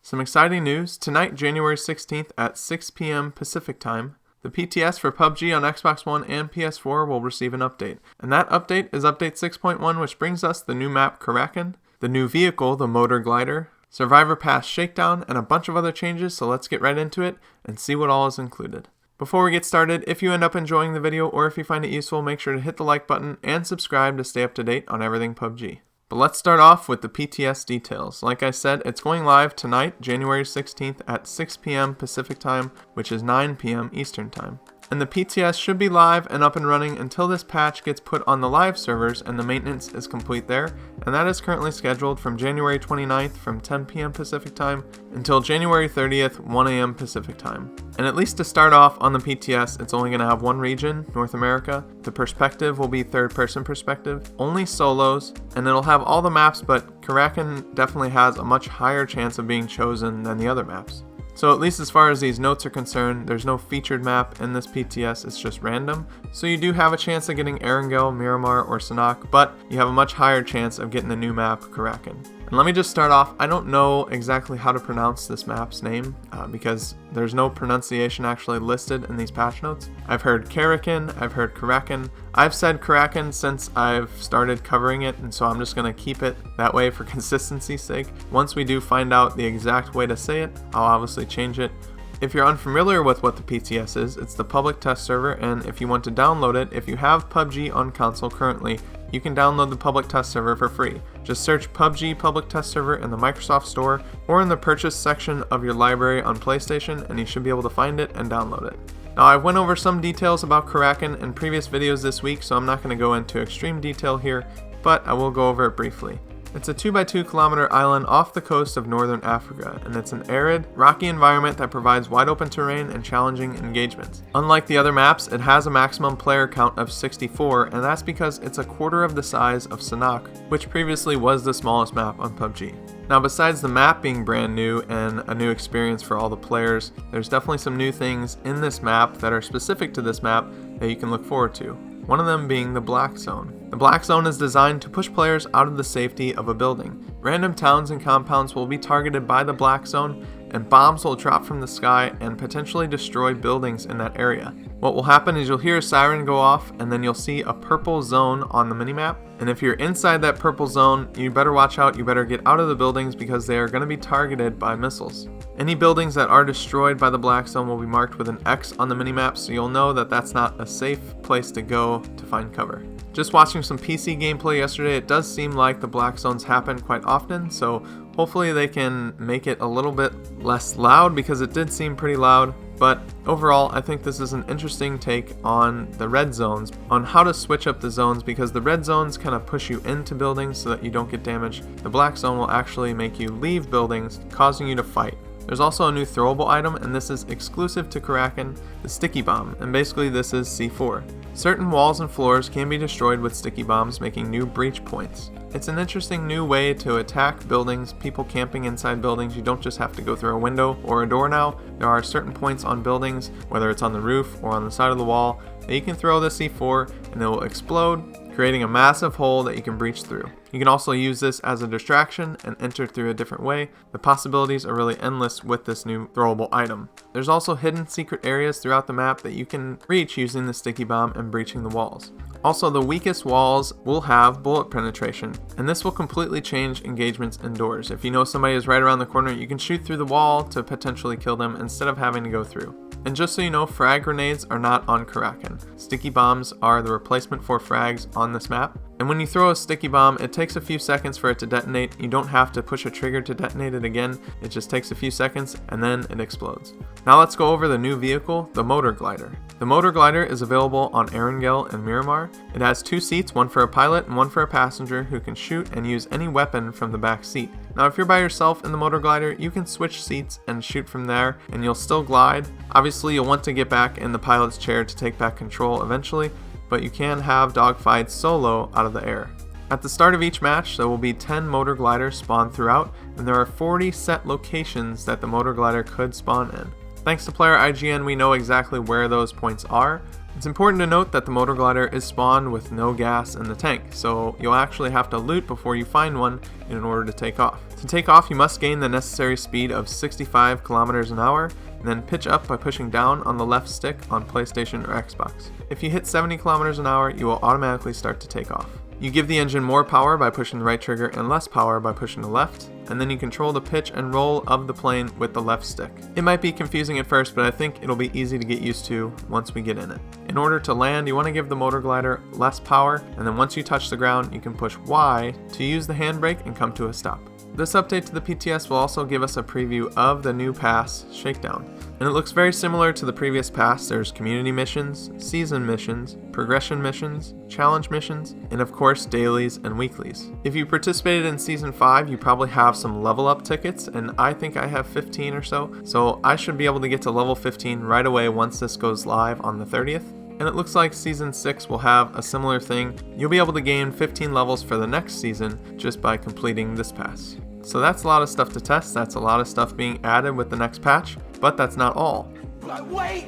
Some exciting news, tonight January 16th at 6 p.m. Pacific Time, the PTS for PUBG on Xbox One and PS4 will receive an update. And that update is Update 6.1, which brings us the new map Karakin, the new vehicle, the motor glider, Survivor Pass Shakedown, and a bunch of other changes, so let's get right into it and see what all is included. Before we get started, if you end up enjoying the video or if you find it useful, make sure to hit the like button and subscribe to stay up to date on everything PUBG. But let's start off with the PTS details. Like I said, it's going live tonight, January 16th at 6 p.m. Pacific Time, which is 9 p.m. Eastern Time. And the PTS should be live and up and running until this patch gets put on the live servers and the maintenance is complete there, and that is currently scheduled from January 29th from 10 p.m. Pacific Time until January 30th, 1 a.m. Pacific Time. And at least to start off on the PTS, it's only going to have one region, North America. The perspective will be third-person perspective, only solos, and it'll have all the maps, but Karakin definitely has a much higher chance of being chosen than the other maps. So at least as far as these notes are concerned, there's no featured map in this PTS, it's just random. So you do have a chance of getting Erangel, Miramar, or Sanhok, but you have a much higher chance of getting the new map, Karakin. And let me just start off, I don't know exactly how to pronounce this map's name, because there's no pronunciation actually listed in these patch notes. I've heard Karakin, I've heard Karakin. I've said Karakin since I've started covering it, and so I'm just going to keep it that way for consistency's sake. Once we do find out the exact way to say it, I'll obviously change it. If you're unfamiliar with what the PTS is, it's the public test server, and if you want to download it, if you have PUBG on console currently, you can download the public test server for free. Just search PUBG public test server in the Microsoft Store or in the purchase section of your library on PlayStation, and you should be able to find it and download it. Now, I went over some details about Karakin in previous videos this week, so I'm not going to go into extreme detail here, but I will go over it briefly. It's a 2x2 kilometer island off the coast of northern Africa, and it's an arid, rocky environment that provides wide open terrain and challenging engagements. Unlike the other maps, it has a maximum player count of 64, and that's because it's a quarter of the size of Sanhok, which previously was the smallest map on PUBG. Now, besides the map being brand new and a new experience for all the players, there's definitely some new things in this map that are specific to this map that you can look forward to. One of them being the Black Zone. The Black Zone is designed to push players out of the safety of a building. Random towns and compounds will be targeted by the Black Zone, and bombs will drop from the sky and potentially destroy buildings in that area. What will happen is you'll hear a siren go off, and then you'll see a purple zone on the minimap. And if you're inside that purple zone, you better watch out, you better get out of the buildings because they are going to be targeted by missiles. Any buildings that are destroyed by the Black Zone will be marked with an X on the minimap, so you'll know that that's not a safe place to go to find cover. Just watching some PC gameplay yesterday, it does seem like the Black Zones happen quite often, so hopefully they can make it a little bit less loud because it did seem pretty loud. But overall, I think this is an interesting take on the red zones, on how to switch up the zones, because the red zones kind of push you into buildings so that you don't get damaged. The Black Zone will actually make you leave buildings, causing you to fight. There's also a new throwable item, and this is exclusive to Karakin, the Sticky Bomb, and basically this is C4. Certain walls and floors can be destroyed with sticky bombs, making new breach points. It's an interesting new way to attack buildings, people camping inside buildings. You don't just have to go through a window or a door now. There are certain points on buildings, whether it's on the roof or on the side of the wall, that you can throw the C4 and it will explode, creating a massive hole that you can breach through. You can also use this as a distraction and enter through a different way. The possibilities are really endless with this new throwable item. There's also hidden secret areas throughout the map that you can reach using the sticky bomb and breaching the walls. Also, the weakest walls will have bullet penetration, and this will completely change engagements indoors. If you know somebody is right around the corner, you can shoot through the wall to potentially kill them instead of having to go through. And just so you know, frag grenades are not on Karakin. Sticky bombs are the replacement for frags on this map. And when you throw a sticky bomb, it takes a few seconds for it to detonate. You don't have to push a trigger to detonate it again. It just takes a few seconds and then it explodes. Now let's go over the new vehicle, the motor glider. The motor glider is available on Erangel and Miramar. It has two seats, one for a pilot and one for a passenger who can shoot and use any weapon from the back seat. Now if you're by yourself in the motor glider, you can switch seats and shoot from there and you'll still glide. Obviously you'll want to get back in the pilot's chair to take back control eventually, but you can have dogfights solo out of the air. At the start of each match, there will be 10 motor gliders spawned throughout, and there are 40 set locations that the motor glider could spawn in. Thanks to player IGN, we know exactly where those points are. It's important to note that the motor glider is spawned with no gas in the tank, so you'll actually have to loot before you find one in order to take off. To To take off, you must gain the necessary speed of 65 kilometers an hour, and then pitch up by pushing down on the left stick on PlayStation or Xbox. If you hit 70 kilometers an hour, you will automatically start to take off. You give the engine more power by pushing the right trigger and less power by pushing the left, and then you control the pitch and roll of the plane with the left stick. It might be confusing at first, but I think it'll be easy to get used to once we get in it. In order to land, you want to give the motor glider less power, and then once you touch the ground, you can push Y to use the handbrake and come to a stop. This update to the PTS will also give us a preview of the new pass, Shakedown. And it looks very similar to the previous pass. There's community missions, season missions, progression missions, challenge missions, and of course dailies and weeklies. If you participated in Season 5, you probably have some level up tickets, and I think I have 15 or so I should be able to get to level 15 right away once this goes live on the 30th. And it looks like Season 6 will have a similar thing. You'll be able to gain 15 levels for the next season just by completing this pass. So that's a lot of stuff to test, that's a lot of stuff being added with the next patch, but that's not all. But wait!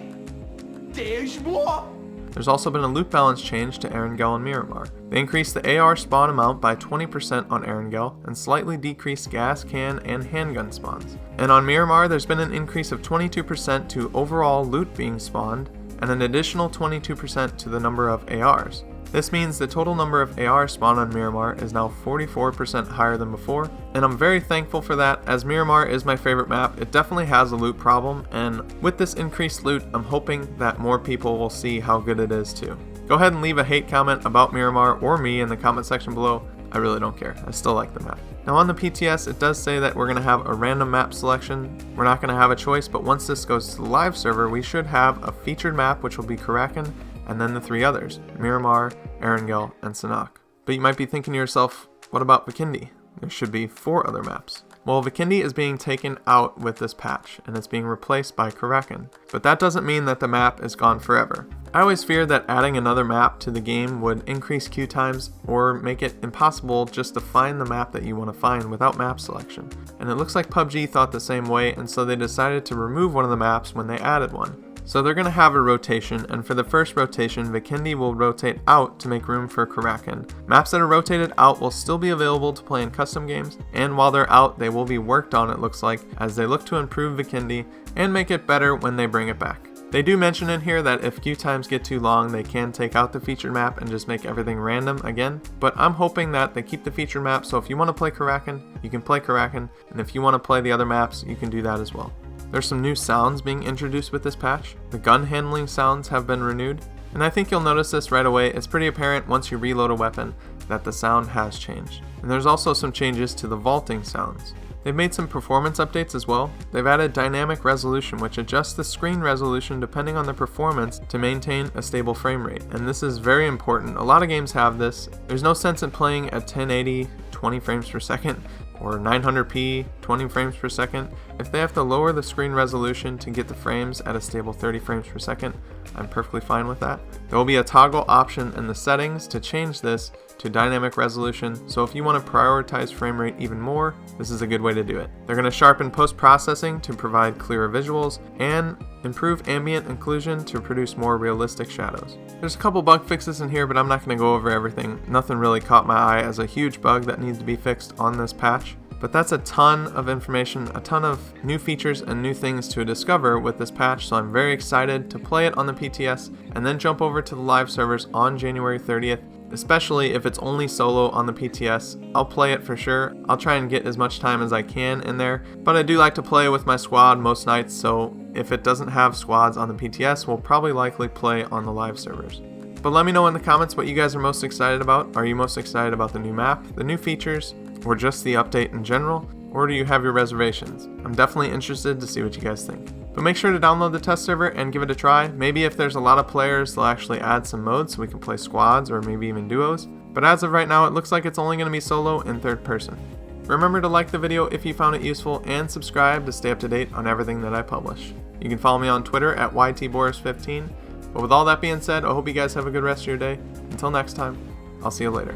There's more! There's also been a loot balance change to Erangel and Miramar. They increased the AR spawn amount by 20% on Erangel and slightly decreased gas can and handgun spawns. And on Miramar, there's been an increase of 22% to overall loot being spawned and an additional 22% to the number of ARs. This means the total number of AR spawned on Miramar is now 44% higher than before, and I'm very thankful for that, as Miramar is my favorite map. It definitely has a loot problem, and with this increased loot, I'm hoping that more people will see how good it is too. Go ahead and leave a hate comment about Miramar or me in the comment section below. I really don't care. I still like the map. Now on the PTS, it does say that we're going to have a random map selection. We're not going to have a choice, but once this goes to the live server, we should have a featured map, which will be Karakin, and then the three others, Miramar, Erangel, and Sanhok. But you might be thinking to yourself, what about Vikendi? There should be 4 other maps. Well, Vikendi is being taken out with this patch, and it's being replaced by Karakin. But that doesn't mean that the map is gone forever. I always feared that adding another map to the game would increase queue times or make it impossible just to find the map that you want to find without map selection. And it looks like PUBG thought the same way, and so they decided to remove one of the maps when they added one. So they're going to have a rotation, and for the first rotation, Vikendi will rotate out to make room for Karakin. Maps that are rotated out will still be available to play in custom games, and while they're out, they will be worked on, it looks like, as they look to improve Vikendi and make it better when they bring it back. They do mention in here that if queue times get too long, they can take out the featured map and just make everything random again, but I'm hoping that they keep the featured map, so if you want to play Karakin, you can play Karakin, and if you want to play the other maps, you can do that as well. There's some new sounds being introduced with this patch. The gun handling sounds have been renewed, and I think you'll notice this right away. It's pretty apparent once you reload a weapon that the sound has changed. And there's also some changes to the vaulting sounds. They've made some performance updates as well. They've added dynamic resolution, which adjusts the screen resolution depending on the performance to maintain a stable frame rate. And this is very important. A lot of games have this. There's no sense in playing at 1080, 20 frames per second, or 900p, 20 frames per second. If they have to lower the screen resolution to get the frames at a stable 30 frames per second, I'm perfectly fine with that. There will be a toggle option in the settings to change this to dynamic resolution, so if you want to prioritize frame rate even more, this is a good way to do it. They're going to sharpen post-processing to provide clearer visuals and improve ambient occlusion to produce more realistic shadows. There's a couple bug fixes in here, but I'm not going to go over everything. Nothing really caught my eye as a huge bug that needs to be fixed on this patch. But that's a ton of information, a ton of new features and new things to discover with this patch, so I'm very excited to play it on the PTS and then jump over to the live servers on January 30th. Especially if it's only solo on the PTS, I'll play it for sure. I'll try and get as much time as I can in there, but I do like to play with my squad most nights, so if it doesn't have squads on the PTS, we'll probably likely play on the live servers. But let me know in the comments what you guys are most excited about. Are you most excited about the new map, the new features, or just the update in general? Or do you have your reservations? I'm definitely interested to see what you guys think. But make sure to download the test server and give it a try. Maybe if there's a lot of players, they'll actually add some modes so we can play squads or maybe even duos. But as of right now, it looks like it's only going to be solo in third person. Remember to like the video if you found it useful and subscribe to stay up to date on everything that I publish. You can follow me on Twitter at YTBoris15. But with all that being said, I hope you guys have a good rest of your day. Until next time, I'll see you later.